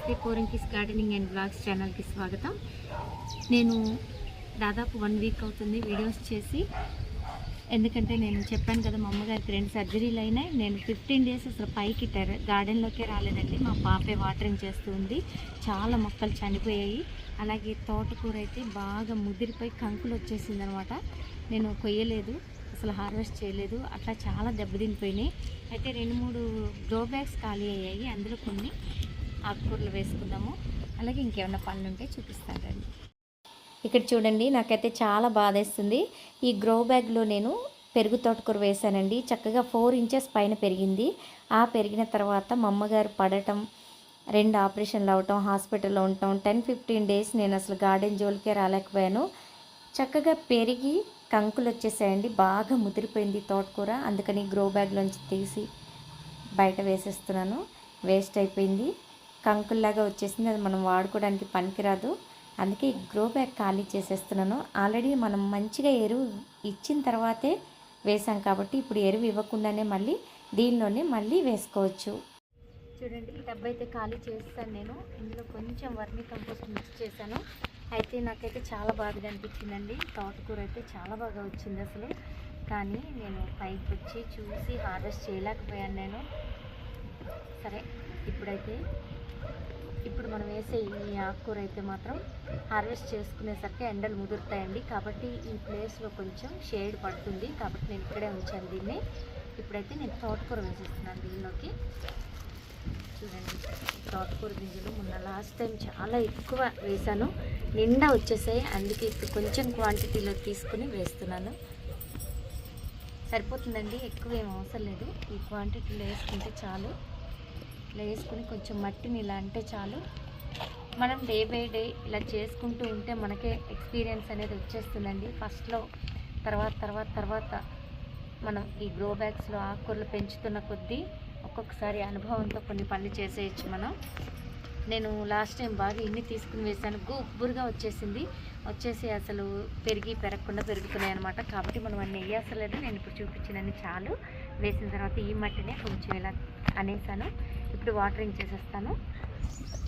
నమస్తే. Poranki's gardening and blogs ఛానల్కి స్వాగతం. నేను దాదాపు 1 వీక్ అవుతుంది వీడియోస్ చేసి. ఎందుకంటే నేను చెప్పాను కదా, మా అమ్మగారికి 2 సర్జరీలు అయినాయి. నేను 15 డేస్ అసలు పైకి గార్డెన్లోకే రాలేదండి. మా పాపే వాటరింగ్ చేస్తూ ఉంది. చాలా మొక్కలు చనిపోయాయి. అలాగే తోటకూర అయితే బాగా ముదిరిపోయి కంకులు వచ్చేసింది అనమాట. నేను కొయ్యలేదు, అసలు హార్వెస్ట్ చేయలేదు. అట్లా చాలా దెబ్బతినిపోయినాయి. అయితే 2-3 గ్రో బ్యాగ్స్ ఖాళీ అయ్యాయి. అందులో కొన్ని ఆకుకూరలు వేసుకుందాము. అలాగే ఇంకేమైనా పనులు ఉంటే చూపిస్తాను రండి. ఇక్కడ చూడండి, నాకైతే చాలా బాధేస్తుంది. ఈ గ్రో బ్యాగ్లో నేను పెరుగు తోటకూర వేసానండి. చక్కగా 4 ఇంచెస్ పైన పెరిగింది. ఆ పెరిగిన తర్వాత మా అమ్మగారు పడటం, 2 ఆపరేషన్లు అవ్వటం, హాస్పిటల్లో ఉండటం, 10-15 డేస్ నేను అసలు గార్డెన్ జోలికే రాలేకపోయాను. చక్కగా పెరిగి కంకులు వచ్చేసాయండి. బాగా ముదిరిపోయింది తోటకూర. అందుకని గ్రో బ్యాగ్లోంచి తీసి బయట వేసేస్తున్నాను. వేస్ట్ అయిపోయింది, కంకుల్లాగా వచ్చేసింది. అది మనం వాడుకోవడానికి పనికిరాదు. అందుకే గ్రో బ్యాగ్ ఖాళీ చేసేస్తున్నాను. ఆల్రెడీ మనం మంచిగా ఎరువు ఇచ్చిన తర్వాతే వేసాం కాబట్టి ఇప్పుడు ఎరువు ఇవ్వకుండానే మళ్ళీ దీనిలోనే మళ్ళీ వేసుకోవచ్చు. చూడండి, ఈ డబ్బా అయితే ఖాళీ చేస్తాను నేను. ఇందులో కొంచెం వర్మీ కంపోస్ట్ మిక్స్ చేశాను. అయితే నాకైతే చాలా బాధగా అనిపించిందండి. తోటకూర అయితే చాలా బాగా వచ్చింది అసలు. కానీ నేను పైకి వచ్చి చూసి హార్వెస్ట్ చేయలేకపోయాను నేను. సరే, ఇప్పుడు మనం వేసే ఈ ఆకుకూర అయితే మాత్రం హార్వెస్ట్ చేసుకునేసరికి ఎండలు ముదురుతాయండి. కాబట్టి ఈ ప్లేస్లో కొంచెం షేడ్ పడుతుంది. కాబట్టి నేను ఇక్కడే ఉంచాను దీన్ని. ఇప్పుడైతే నేను తోటకూర వేసేస్తున్నాను దీనిలోకి. చూడండి, తోటకూర గింజలు మొన్న లాస్ట్ టైం చాలా ఎక్కువ వేసాను, నిండా వచ్చేసాయి. అందుకే ఇప్పుడు కొంచెం క్వాంటిటీలో తీసుకుని వేస్తున్నాను. సరిపోతుందండి, ఎక్కువ ఏం అవసరం లేదు. ఈ క్వాంటిటీలో వేసుకుంటే చాలు. ఇలా వేసుకుని కొంచెం మట్టిని ఇలా అంటే చాలు. మనం డే బై డే ఇలా చేసుకుంటూ ఉంటే మనకే ఎక్స్పీరియన్స్ అనేది వచ్చేస్తుందండి. ఫస్ట్లో తర్వాత మనం ఈ గ్రో బ్యాగ్స్లో ఆకుకూరలు పెంచుతున్న కొద్దీ ఒక్కొక్కసారి అనుభవంతో కొన్ని పనులు చేసేయచ్చు మనం. నేను లాస్ట్ టైం బాగా ఇన్ని తీసుకుని వేసాను. గుబ్బురుగా వచ్చేసి అసలు పెరగకుండా పెరుగుతున్నాయి అనమాట. కాబట్టి మనం అన్నీ వేయసలేదు. నేను ఇప్పుడు చూపించినన్ని చాలు. వేసిన తర్వాత ఈ మట్టినే కొంచెం ఇలా అనేసాను. ఇప్పుడు వాటరింగ్ చేసేస్తాను.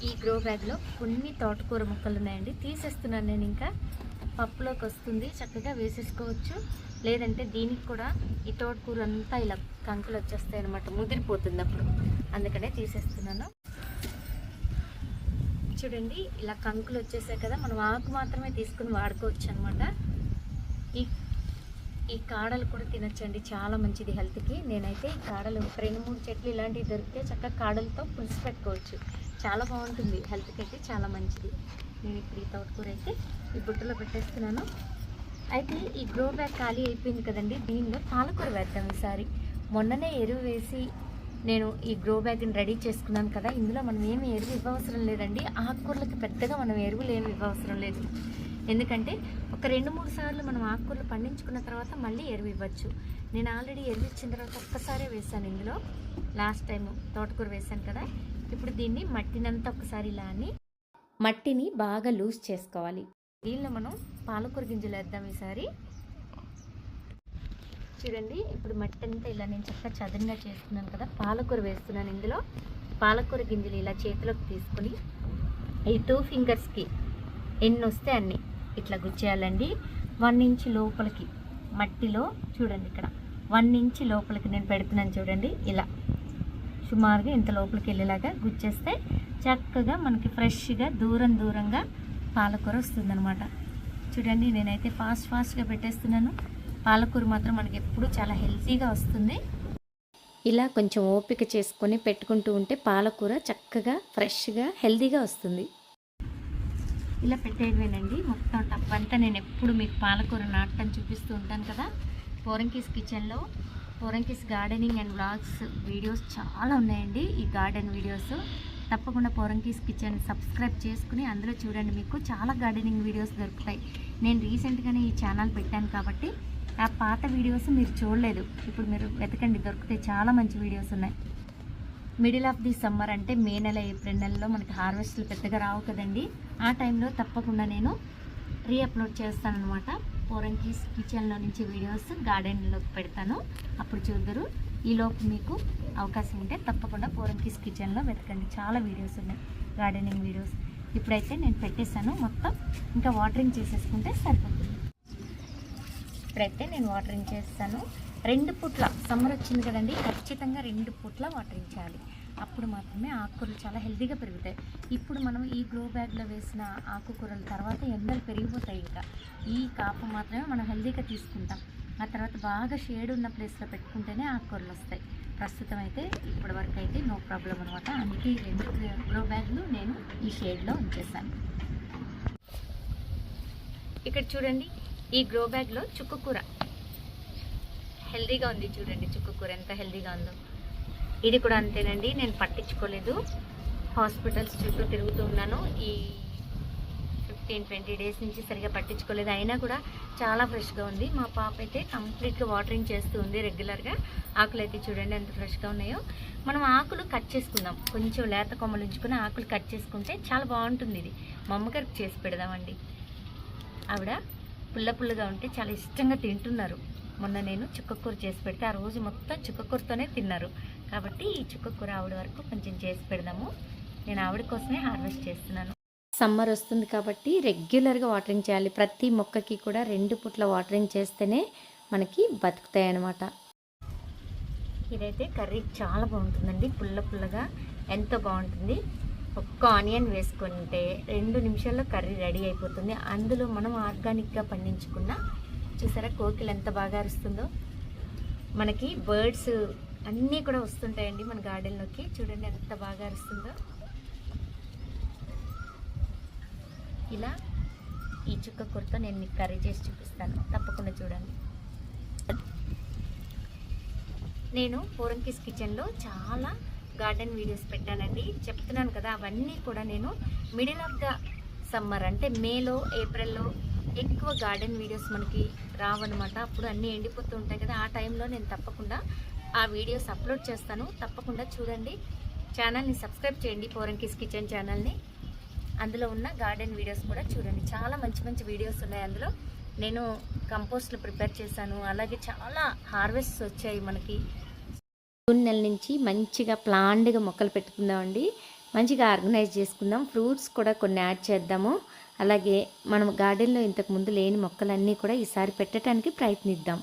ఈ గ్రో బ్యాగ్లో కొన్ని తోటకూర మొక్కలు ఉన్నాయండి, తీసేస్తున్నాను నేను. ఇంకా పప్పులోకి వస్తుంది, చక్కగా వేసేసుకోవచ్చు. లేదంటే దీనికి కూడా ఈ తోటకూర అంతా ఇలా కంకులు వచ్చేస్తాయి అనమాట, ముదిరిపోతుంది అప్పుడు. అందుకనే తీసేస్తున్నాను. చూడండి, ఇలా కంకులు వచ్చేసాయి కదా, మనం ఆకు మాత్రమే తీసుకుని వాడుకోవచ్చు అనమాట. ఈ కాడలు కూడా తినచ్చండి, చాలా మంచిది హెల్త్కి. నేనైతే ఈ కాడలు 2-3 చెట్లు ఇలాంటివి దొరికితే చక్కగా కాడలతో పులుసు పెట్టుకోవచ్చు. చాలా బాగుంటుంది, హెల్త్కి అయితే చాలా మంచిది. నేను ఇప్పుడు ఈ తోటకూర అయితే ఈ బుట్టలో పెట్టేస్తున్నాను. అయితే ఈ గ్రో బ్యాగ్ ఖాళీ అయిపోయింది కదండి, దీనిలో పాలకూర వేద్దాం ఈసారి. మొన్ననే ఎరువు వేసి నేను ఈ గ్రో బ్యాగ్ని రెడీ చేసుకున్నాను కదా. ఇందులో మనం ఏమి ఎరువు ఇవ్వవసరం లేదండి. ఆకుకూరలకి పెద్దగా మనం ఎరువులు ఏమి ఇవ్వవసరం లేదు. ఎందుకంటే ఒక 2-3 సార్లు మనం ఆకుకూరలు పండించుకున్న తర్వాత మళ్ళీ ఎరువు ఇవ్వచ్చు. నేను ఆల్రెడీ ఎరువు ఇచ్చిన తర్వాత ఒక్కసారే వేసాను ఇందులో. లాస్ట్ టైం తోటకూర వేసాను కదా. ఇప్పుడు దీన్ని మట్టినంతా ఒకసారి ఇలా అని మట్టిని బాగా లూజ్ చేసుకోవాలి. దీనిలో మనం పాలకూర గింజలు వేద్దాం ఈసారి. చూడండి, ఇప్పుడు మట్టి అంతా ఇలా నేను చక్కగా చదునుగా చేసుకున్నాను కదా. పాలకూర వేస్తున్నాను ఇందులో. పాలకూర గింజలు ఇలా చేతిలోకి తీసుకుని ఈ 2 ఫింగర్స్కి ఎన్ని వస్తే అన్ని ఇట్లా గుచ్చేయాలండి. 1 ఇంచ్ లోపలికి మట్టిలో చూడండి, ఇక్కడ 1 ఇంచ్ లోపలికి నేను పెడుతున్నాను చూడండి. ఇలా సుమారుగా ఇంత లోపలికి వెళ్ళేలాగా గుచ్చేస్తే చక్కగా మనకి ఫ్రెష్గా దూరంగా పాలకూర వస్తుందన్నమాట. చూడండి, నేనైతే ఫాస్ట్గా పెట్టేస్తున్నాను. పాలకూర మాత్రం మనకి ఎప్పుడు చాలా హెల్తీగా వస్తుంది. ఇలా కొంచెం ఓపిక చేసుకొని పెట్టుకుంటూ ఉంటే పాలకూర చక్కగా ఫ్రెష్గా హెల్తీగా వస్తుంది. ఇలా పెట్టేయడమేనండి మొత్తం టప్ అంతా. నేను ఎప్పుడు మీకు పాలకూర నాటడం చూపిస్తూ ఉంటాను కదా. పోరంకిస్ కిచెన్లో Poranki's gardening and blogs videos చాలా ఉన్నాయండి. ఈ గార్డెన్ వీడియోస్ తప్పకుండా పోరంకిస్ కిచెన్ సబ్స్క్రైబ్ చేసుకుని అందులో చూడండి, మీకు చాలా గార్డెనింగ్ వీడియోస్ దొరుకుతాయి. నేను రీసెంట్గానే ఈ ఛానల్ పెట్టాను కాబట్టి ఆ పాత వీడియోస్ మీరు చూడలేదు. ఇప్పుడు మీరు వెతకండి, దొరుకుతాయి. చాలా మంచి వీడియోస్ ఉన్నాయి. మిడిల్ ఆఫ్ ది సమ్మర్ అంటే మే నెల, ఏప్రిల్ నెలలో మనకి హార్వెస్ట్లు పెద్దగా రావు కదండి. ఆ టైంలో తప్పకుండా నేను రీఅప్లోడ్ చేస్తానన్నమాట. పోరంకిస్ కిచెన్లో నుంచి వీడియోస్ గార్డెన్లోకి పెడతాను, అప్పుడు చూద్దరు. ఈలోపు మీకు అవకాశం ఉంటే తప్పకుండా పోరంకిస్ కిచెన్లో వెతకండి, చాలా వీడియోస్ ఉన్నాయి గార్డెనింగ్ వీడియోస్. ఇప్పుడైతే నేను పెట్టేశాను మొత్తం, ఇంకా వాటరింగ్ చేసేసుకుంటే సరిపోతుంది. ఇప్పుడైతే నేను వాటరింగ్ చేస్తాను. 2 పూట్ల, సమ్మర్ వచ్చింది కదండి, ఖచ్చితంగా 2 పూట్ల వాటరింగ్ చేయాలి. అప్పుడు మాత్రమే ఆకుకూరలు చాలా హెల్తీగా పెరుగుతాయి. ఇప్పుడు మనం ఈ గ్రో బ్యాగ్లో వేసిన ఆకుకూరల తర్వాత ఎండలు పెరిగిపోతాయి. ఇంకా ఈ కాపు మాత్రమే మనం హెల్తీగా తీసుకుంటాం. ఆ తర్వాత బాగా షేడ్ ఉన్న ప్లేస్లో పెట్టుకుంటేనే ఆకుకూరలు వస్తాయి. ప్రస్తుతం అయితే ఇప్పటి వరకు అయితే నో ప్రాబ్లం అనమాట. అందుకే ఈ 2 గ్రో బ్యాగ్లు నేను ఈ షేడ్లో ఉంచేసాను. ఇక్కడ చూడండి, ఈ గ్రో బ్యాగ్లో చుక్కకూర హెల్తీగా ఉంది. చూడండి చుక్కకూర ఎంత హెల్తీగా ఉందో. ఇది కూడా అంతేనండి, నేను పట్టించుకోలేదు. హాస్పిటల్స్ చుట్టూ తిరుగుతూ ఉన్నాను. ఈ 15-20 డేస్ నుంచి సరిగా పట్టించుకోలేదు, అయినా కూడా చాలా ఫ్రెష్గా ఉంది. మా పాప అయితే కంప్లీట్గా వాటరింగ్ చేస్తూ ఉంది రెగ్యులర్గా. ఆకులు అయితే చూడండి ఎంత ఫ్రెష్గా ఉన్నాయో. మనం ఆకులు కట్ చేసుకుందాం, కొంచెం లేత కొమ్మలు ఉంచుకుని ఆకులు కట్ చేసుకుంటే చాలా బాగుంటుంది. ఇది మా అమ్మగారికి చేసి పెడదామండి. ఆవిడ పుల్లగా ఉంటే చాలా ఇష్టంగా తింటున్నారు. మొన్న నేను చుక్కకూర చేసి పెడితే ఆ రోజు మొత్తం చుక్కకూరతోనే తిన్నారు. కాబట్టి ఈ చుక్కకూర ఆవిడ వరకు కొంచెం చేసి పెడదాము. నేను ఆవిడ కోసమే హార్వెస్ట్ చేస్తున్నాను. సమ్మర్ వస్తుంది కాబట్టి రెగ్యులర్గా వాటరింగ్ చేయాలి. ప్రతి మొక్కకి కూడా 2 పూట్ల వాటరింగ్ చేస్తేనే మనకి బతుకుతాయి అన్నమాట. ఇదైతే కర్రీ చాలా బాగుంటుందండి, పుల్లగా ఎంతో బాగుంటుంది. ఒక్క ఆనియన్ వేసుకుంటే 2 నిమిషాల్లో కర్రీ రెడీ అయిపోతుంది. అందులో మనం ఆర్గానిక్గా పండించుకున్న, చూసారా కోకిల ఎంత బాగా అరుస్తుందో. మనకి బర్డ్స్ అన్నీ కూడా వస్తుంటాయండి మన గార్డెన్లోకి. చూడండి ఎంత బాగా అరుస్తుందో. ఇలా ఈ చుక్కకూరతో నేను మీకు కర్రీ చేసి చూపిస్తాను, తప్పకుండా చూడండి. నేను పోరంకిస్ కిచెన్లో చాలా గార్డెన్ వీడియోస్ పెట్టానండి, చెప్తున్నాను కదా. అవన్నీ కూడా నేను మిడిల్ ఆఫ్ ద సమ్మర్ అంటే మేలో ఏప్రిల్లో ఎక్కువ గార్డెన్ వీడియోస్ మనకి రావన్నమాట. అప్పుడు అన్నీ ఎండిపోతూ ఉంటాయి కదా, ఆ టైంలో నేను తప్పకుండా ఆ వీడియోస్ అప్లోడ్ చేస్తాను. తప్పకుండా చూడండి. ఛానల్ని సబ్స్క్రైబ్ చేయండి, పోరంకిస్ కిచెన్ ఛానల్ని. అందులో ఉన్న గార్డెన్ వీడియోస్ కూడా చూడండి, చాలా మంచి వీడియోస్ ఉన్నాయి అందులో. నేను కంపోస్ట్లు ప్రిపేర్ చేశాను, అలాగే చాలా హార్వెస్ట్స్ వచ్చాయి మనకి. జూన్ నెల నుంచి మంచిగా ప్లాండ్గా మొక్కలు పెట్టుకుందామండి, మంచిగా ఆర్గనైజ్ చేసుకుందాం. ఫ్రూట్స్ కూడా కొన్ని యాడ్ చేద్దాము. అలాగే మనం గార్డెన్లో ఇంతకుముందు లేని మొక్కలన్నీ కూడా ఈసారి పెట్టడానికి ప్రయత్నిద్దాం.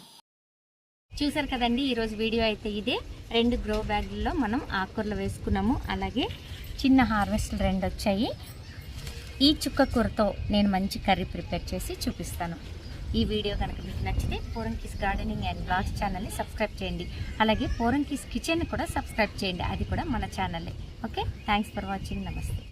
చూసారు కదండి, ఈరోజు వీడియో అయితే ఇదే. 2 గ్రో బ్యాగుల్లో మనం ఆకుకూరలు వేసుకున్నాము, అలాగే చిన్న హార్వెస్ట్లు 2 వచ్చాయి. ఈ చుక్కకూరతో నేను మంచి కర్రీ ప్రిపేర్ చేసి చూపిస్తాను. ఈ వీడియో కనుక మీకు నచ్చితే పోరంకిస్ గార్డెనింగ్ అండ్ బ్లాగ్స్ ఛానల్ని సబ్స్క్రైబ్ చేయండి. అలాగే పోరంకిస్ కిచెన్ కూడా సబ్స్క్రైబ్ చేయండి, అది కూడా మన ఛానలే. Okay, thanks for watching. నమస్తే.